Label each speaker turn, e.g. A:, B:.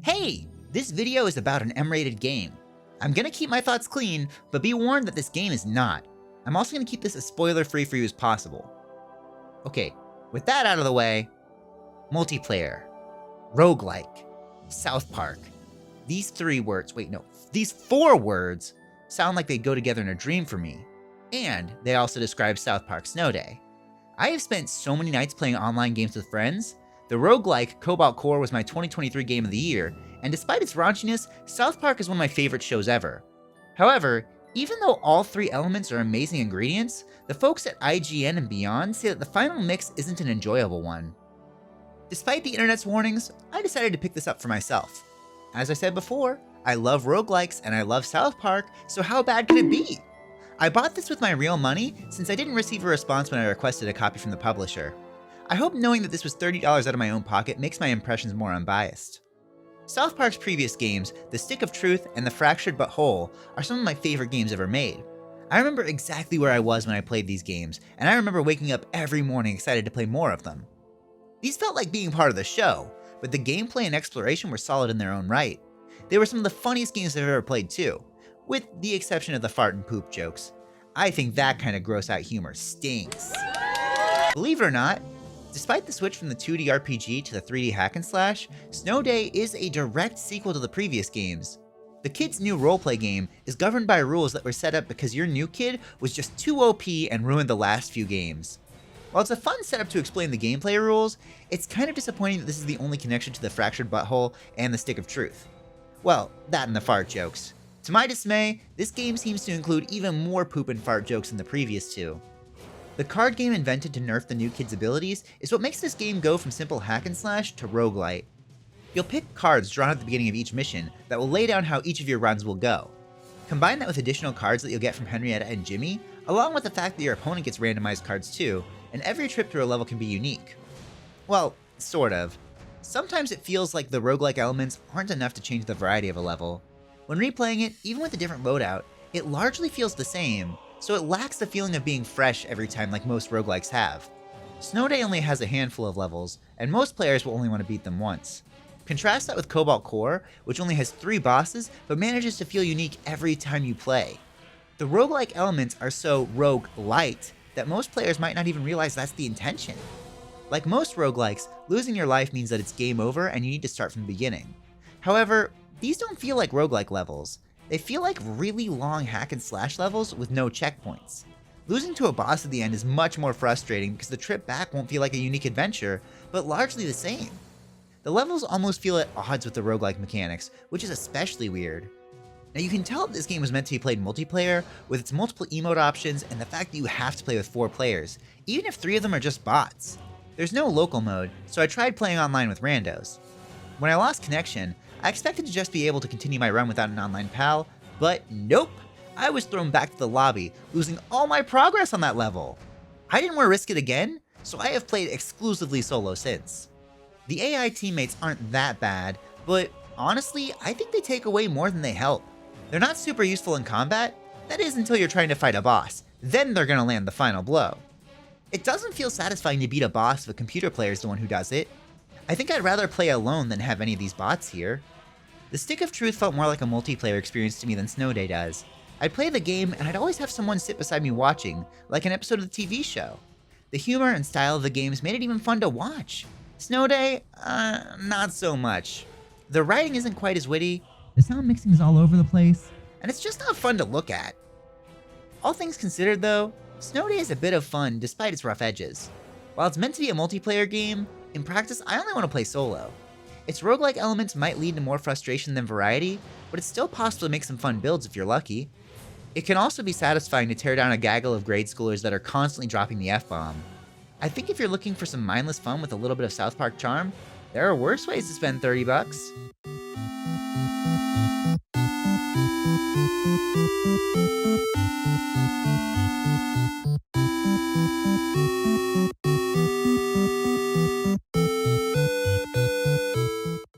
A: Hey! This video is about an M-rated game. I'm gonna keep my thoughts clean, but be warned that this game is not. I'm also gonna keep this as spoiler-free for you as possible. Okay, with that out of the way, multiplayer, roguelike, South Park. These four words sound like they go together in a dream for me. And they also describe South Park Snow Day. I have spent so many nights playing online games with friends. The roguelike Cobalt Core was my 2023 game of the year, and despite its raunchiness, South Park is one of my favorite shows ever. However, even though all three elements are amazing ingredients, the folks at IGN and beyond say that the final mix isn't an enjoyable one. Despite the internet's warnings, I decided to pick this up for myself. As I said before, I love roguelikes and I love South Park, so how bad could it be? I bought this with my real money since I didn't receive a response when I requested a copy from the publisher. I hope knowing that this was $30 out of my own pocket makes my impressions more unbiased. South Park's previous games, The Stick of Truth and The Fractured But Whole, are some of my favorite games ever made. I remember exactly where I was when I played these games, and I remember waking up every morning excited to play more of them. These felt like being part of the show, but the gameplay and exploration were solid in their own right. They were some of the funniest games I've ever played too, with the exception of the fart and poop jokes. I think that kind of gross out humor stinks. Believe it or not, despite the switch from the 2D RPG to the 3D hack and slash, Snow Day is a direct sequel to the previous games. The kid's new roleplay game is governed by rules that were set up because your new kid was just too OP and ruined the last few games. While it's a fun setup to explain the gameplay rules, it's kind of disappointing that this is the only connection to the Fractured Butthole and the Stick of Truth. Well, that and the fart jokes. To my dismay, this game seems to include even more poop and fart jokes than the previous two. The card game invented to nerf the new kid's abilities is what makes this game go from simple hack and slash to roguelite. You'll pick cards drawn at the beginning of each mission that will lay down how each of your runs will go. Combine that with additional cards that you'll get from Henrietta and Jimmy, along with the fact that your opponent gets randomized cards too, and every trip through a level can be unique. Well, sort of. Sometimes it feels like the roguelike elements aren't enough to change the variety of a level. When replaying it, even with a different loadout, it largely feels the same, so it lacks the feeling of being fresh every time like most roguelikes have. Snow Day only has a handful of levels, and most players will only want to beat them once. Contrast that with Cobalt Core, which only has 3 bosses, but manages to feel unique every time you play. The roguelike elements are so roguelite that most players might not even realize that's the intention. Like most roguelikes, losing your life means that it's game over and you need to start from the beginning. However, these don't feel like roguelike levels. They feel like really long hack and slash levels with no checkpoints. Losing to a boss at the end is much more frustrating because the trip back won't feel like a unique adventure, but largely the same. The levels almost feel at odds with the roguelike mechanics, which is especially weird. Now you can tell that this game was meant to be played multiplayer with its multiple emote options and the fact that you have to play with 4 players, even if 3 of them are just bots. There's no local mode, so I tried playing online with randos. When I lost connection, I expected to just be able to continue my run without an online pal, but nope! I was thrown back to the lobby, losing all my progress on that level. I didn't want to risk it again, so I have played exclusively solo since. The AI teammates aren't that bad, but honestly, I think they take away more than they help. They're not super useful in combat, that is until you're trying to fight a boss, then they're gonna land the final blow. It doesn't feel satisfying to beat a boss if a computer player is the one who does it. I think I'd rather play alone than have any of these bots here. The Stick of Truth felt more like a multiplayer experience to me than Snow Day does. I'd play the game and I'd always have someone sit beside me watching, like an episode of the TV show. The humor and style of the games made it even fun to watch. Snow Day, not so much. The writing isn't quite as witty, the sound mixing is all over the place, and it's just not fun to look at. All things considered though, Snow Day is a bit of fun despite its rough edges. While it's meant to be a multiplayer game, in practice I only want to play solo. Its roguelike elements might lead to more frustration than variety, but it's still possible to make some fun builds if you're lucky. It can also be satisfying to tear down a gaggle of grade schoolers that are constantly dropping the F-bomb. I think if you're looking for some mindless fun with a little bit of South Park charm, there are worse ways to spend $30.